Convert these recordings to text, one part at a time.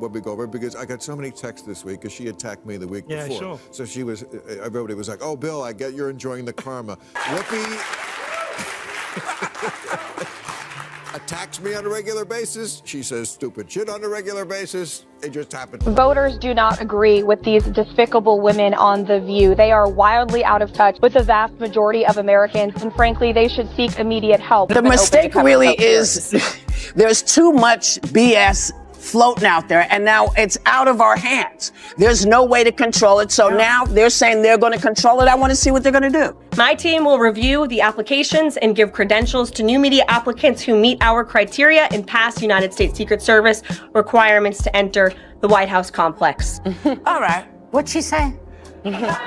Whoopi Goldberg because I got so many texts this week because she attacked me the week before. Yeah, sure. So everybody was like, oh, Bill, I get you're enjoying the karma. Whoopi attacks me on a regular basis. She says stupid shit on a regular basis. It just happened. Voters do not agree with these despicable women on The View. They are wildly out of touch with the vast majority of Americans, and frankly, they should seek immediate help. The mistake really is there's too much BS floating out there, and now it's out of our hands. There's no way to control it, so now they're saying they're going to control it. I want to see what they're going to do. My team will review the applications and give credentials to new media applicants who meet our criteria and pass United States Secret Service requirements to enter the White House complex. All right. What'd she say?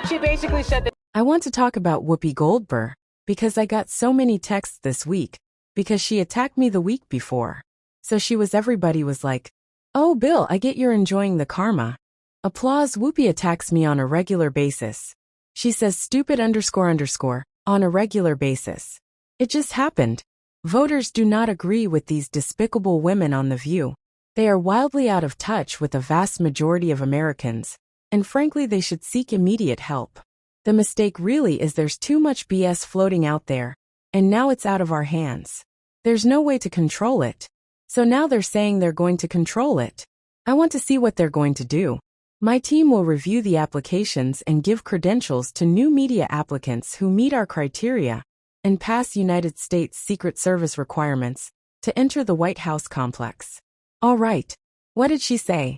She basically said that. I want to talk about Whoopi Goldberg because I got so many texts this week because she attacked me the week before. So everybody was like, oh, Bill, I get you're enjoying the karma. Applause. Whoopi attacks me on a regular basis. She says stupid _ on a regular basis. It just happened. Voters do not agree with these despicable women on The View. They are wildly out of touch with the vast majority of Americans, and frankly, they should seek immediate help. The mistake really is there's too much BS floating out there, and now it's out of our hands. There's no way to control it. So now they're saying they're going to control it. I want to see what they're going to do. My team will review the applications and give credentials to new media applicants who meet our criteria and pass United States Secret Service requirements to enter the White House complex. All right. What did she say?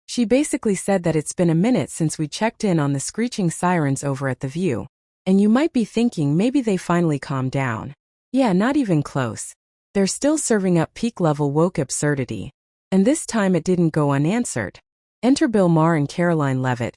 She basically said that it's been a minute since we checked in on the screeching sirens over at The View. And you might be thinking maybe they finally calmed down. Yeah, not even close. They're still serving up peak-level woke absurdity. And this time it didn't go unanswered. Enter Bill Maher and Karoline Leavitt,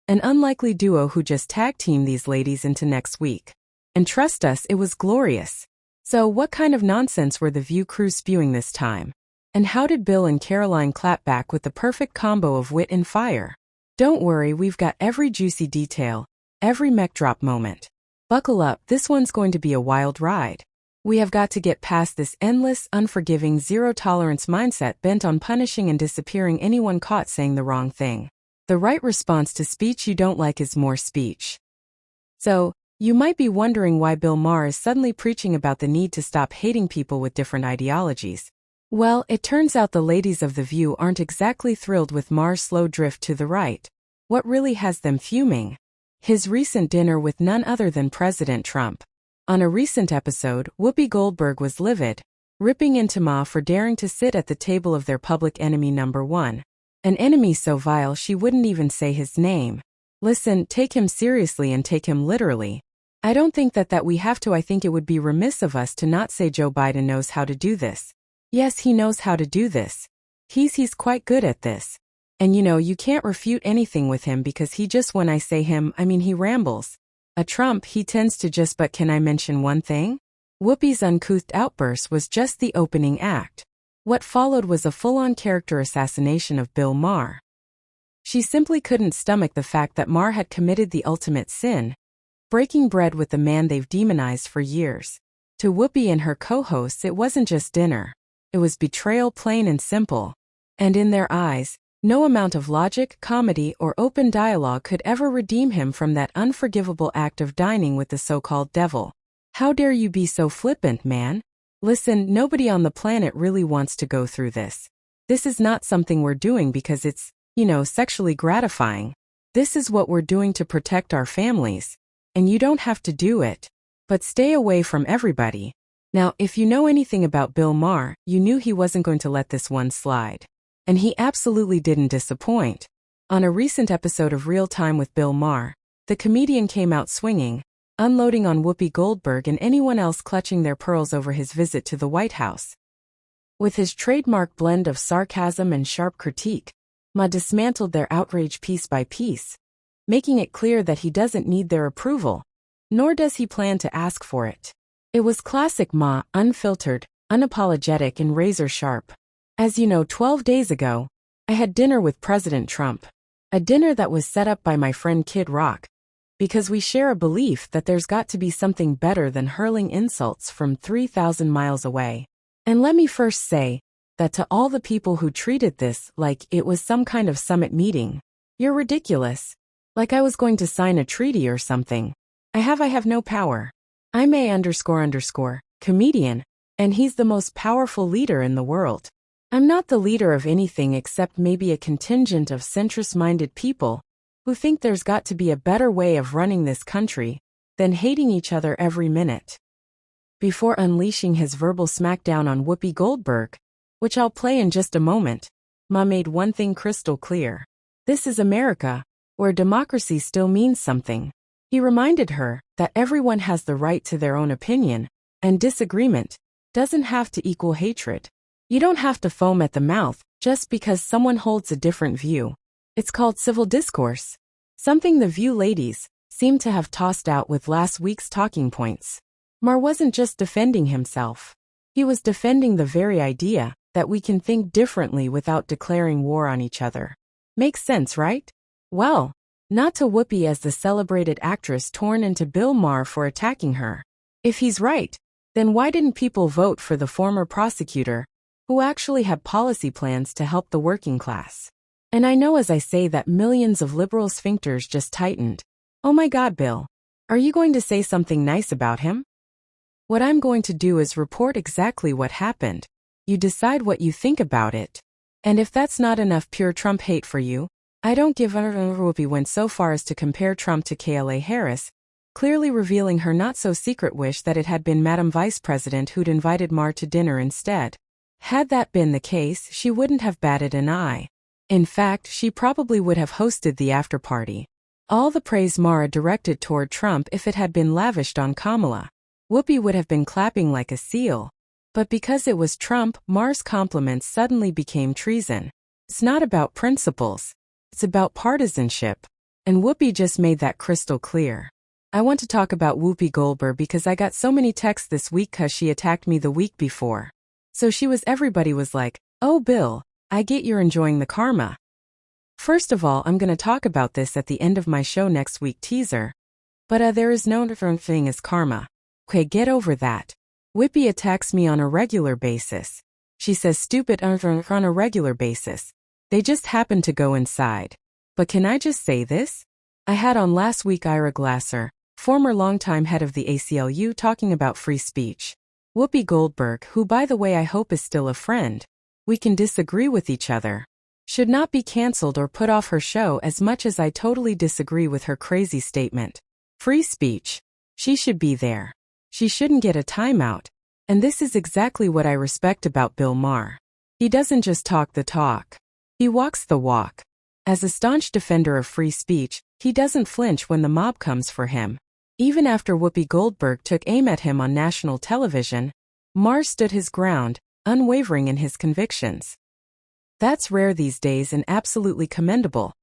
an unlikely duo who just tag-teamed these ladies into next week. And trust us, it was glorious. So what kind of nonsense were the View crew spewing this time? And how did Bill and Karoline clap back with the perfect combo of wit and fire? Don't worry, we've got every juicy detail, every mech drop moment. Buckle up, this one's going to be a wild ride. We have got to get past this endless, unforgiving, zero-tolerance mindset bent on punishing and disappearing anyone caught saying the wrong thing. The right response to speech you don't like is more speech. So, you might be wondering why Bill Maher is suddenly preaching about the need to stop hating people with different ideologies. Well, it turns out the ladies of The View aren't exactly thrilled with Maher's slow drift to the right. What really has them fuming? His recent dinner with none other than President Trump. On a recent episode, Whoopi Goldberg was livid, ripping into Ma for daring to sit at the table of their public enemy number one. An enemy so vile she wouldn't even say his name. Listen, take him seriously and take him literally. I don't think that we have to. I think it would be remiss of us to not say Joe Biden knows how to do this. Yes, he knows how to do this. He's quite good at this. And you can't refute anything with him because he just, when I say him, I mean he rambles. A Trump, he tends to just, but can I mention one thing? Whoopi's uncouth outburst was just the opening act. What followed was a full-on character assassination of Bill Maher. She simply couldn't stomach the fact that Maher had committed the ultimate sin, breaking bread with the man they've demonized for years. To Whoopi and her co-hosts, it wasn't just dinner. It was betrayal, plain and simple. And in their eyes, no amount of logic, comedy, or open dialogue could ever redeem him from that unforgivable act of dining with the so-called devil. How dare you be so flippant, man? Listen, nobody on the planet really wants to go through this. This is not something we're doing because it's, sexually gratifying. This is what we're doing to protect our families. And you don't have to do it. But stay away from everybody. Now, if you know anything about Bill Maher, you knew he wasn't going to let this one slide. And he absolutely didn't disappoint. On a recent episode of Real Time with Bill Maher, the comedian came out swinging, unloading on Whoopi Goldberg and anyone else clutching their pearls over his visit to the White House. With his trademark blend of sarcasm and sharp critique, Ma dismantled their outrage piece by piece, making it clear that he doesn't need their approval, nor does he plan to ask for it. It was classic Ma, unfiltered, unapologetic and razor sharp. As you know, 12 days ago, I had dinner with President Trump. A dinner that was set up by my friend Kid Rock. Because we share a belief that there's got to be something better than hurling insults from 3,000 miles away. And let me first say, that to all the people who treated this like it was some kind of summit meeting. You're ridiculous. Like I was going to sign a treaty or something. I have no power. I'm a comedian, and he's the most powerful leader in the world. I'm not the leader of anything except maybe a contingent of centrist-minded people who think there's got to be a better way of running this country than hating each other every minute. Before unleashing his verbal smackdown on Whoopi Goldberg, which I'll play in just a moment, Ma made one thing crystal clear. This is America, where democracy still means something. He reminded her that everyone has the right to their own opinion, and disagreement doesn't have to equal hatred. You don't have to foam at the mouth just because someone holds a different view. It's called civil discourse, something the View ladies seem to have tossed out with last week's talking points. Maher wasn't just defending himself. He was defending the very idea that we can think differently without declaring war on each other. Makes sense, right? Well, not to Whoopi as the celebrated actress torn into Bill Maher for attacking her. If he's right, then why didn't people vote for the former prosecutor, who actually had policy plans to help the working class? And I know as I say that millions of liberal sphincters just tightened. Oh my God, Bill. Are you going to say something nice about him? What I'm going to do is report exactly what happened. You decide what you think about it. And if that's not enough pure Trump hate for you, I don't give a Whoopi went so far as to compare Trump to Kamala Harris, clearly revealing her not-so-secret wish that it had been Madam Vice President who'd invited Maher to dinner instead. Had that been the case, she wouldn't have batted an eye. In fact, she probably would have hosted the after-party. All the praise Maher directed toward Trump if it had been lavished on Kamala. Whoopi would have been clapping like a seal. But because it was Trump, Maher's compliments suddenly became treason. It's not about principles. It's about partisanship. And Whoopi just made that crystal clear. I want to talk about Whoopi Goldberg because I got so many texts this week cause she attacked me the week before. So everybody was like, oh Bill, I get you're enjoying the karma. First of all, I'm gonna talk about this at the end of my show next week teaser. But there is no different thing as karma. Okay, get over that. Whoopi attacks me on a regular basis. She says stupid on a regular basis. They just happen to go inside. But can I just say this? I had on last week Ira Glasser, former longtime head of the ACLU, talking about free speech. Whoopi Goldberg, who by the way I hope is still a friend, we can disagree with each other, should not be cancelled or put off her show as much as I totally disagree with her crazy statement. Free speech. She should be there. She shouldn't get a timeout. And this is exactly what I respect about Bill Maher. He doesn't just talk the talk. He walks the walk. As a staunch defender of free speech, he doesn't flinch when the mob comes for him. Even after Whoopi Goldberg took aim at him on national television, Maher stood his ground, unwavering in his convictions. That's rare these days and absolutely commendable,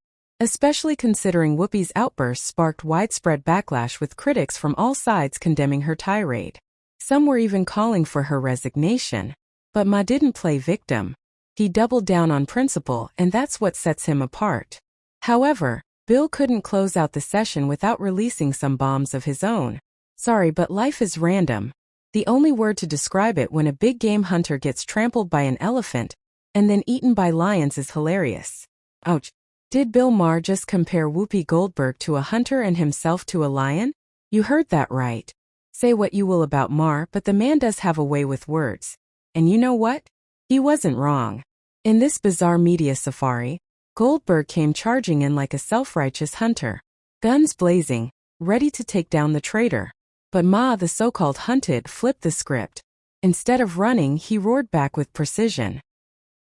especially considering Whoopi's outburst sparked widespread backlash with critics from all sides condemning her tirade. Some were even calling for her resignation. But Ma didn't play victim. He doubled down on principle, and that's what sets him apart. However, Bill couldn't close out the session without releasing some bombs of his own. Sorry, but life is random. The only word to describe it when a big game hunter gets trampled by an elephant and then eaten by lions is hilarious. Ouch. Did Bill Maher just compare Whoopi Goldberg to a hunter and himself to a lion? You heard that right. Say what you will about Maher, but the man does have a way with words. And you know what? He wasn't wrong. In this bizarre media safari, Goldberg came charging in like a self-righteous hunter, guns blazing, ready to take down the traitor. But Ma, the so-called hunted, flipped the script. Instead of running, he roared back with precision.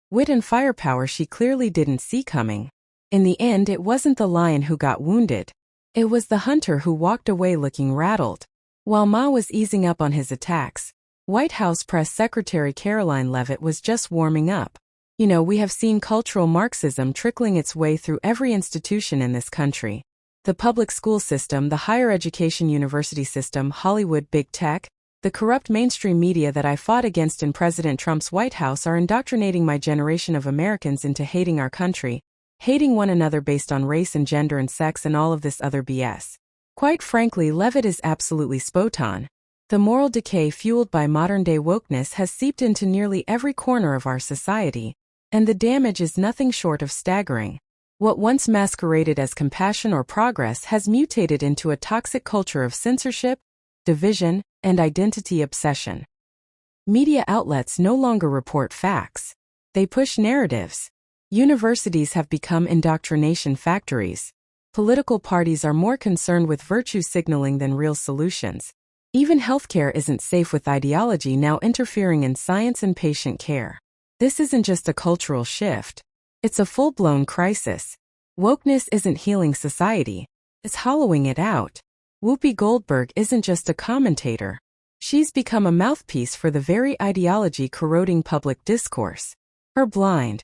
Wit and firepower she clearly didn't see coming. In the end, it wasn't the lion who got wounded. It was the hunter who walked away looking rattled. While Ma was easing up on his attacks, White House Press Secretary Karoline Leavitt was just warming up. You know, we have seen cultural Marxism trickling its way through every institution in this country. The public school system, the higher education university system, Hollywood, big tech, the corrupt mainstream media that I fought against in President Trump's White House are indoctrinating my generation of Americans into hating our country, hating one another based on race and gender and sex and all of this other BS. Quite frankly, Leavitt is absolutely spot on. The moral decay fueled by modern-day wokeness has seeped into nearly every corner of our society, and the damage is nothing short of staggering. What once masqueraded as compassion or progress has mutated into a toxic culture of censorship, division, and identity obsession. Media outlets no longer report facts. They push narratives. Universities have become indoctrination factories. Political parties are more concerned with virtue signaling than real solutions. Even healthcare isn't safe with ideology now interfering in science and patient care. This isn't just a cultural shift. It's a full-blown crisis. Wokeness isn't healing society. It's hollowing it out. Whoopi Goldberg isn't just a commentator. She's become a mouthpiece for the very ideology corroding public discourse. Her blind,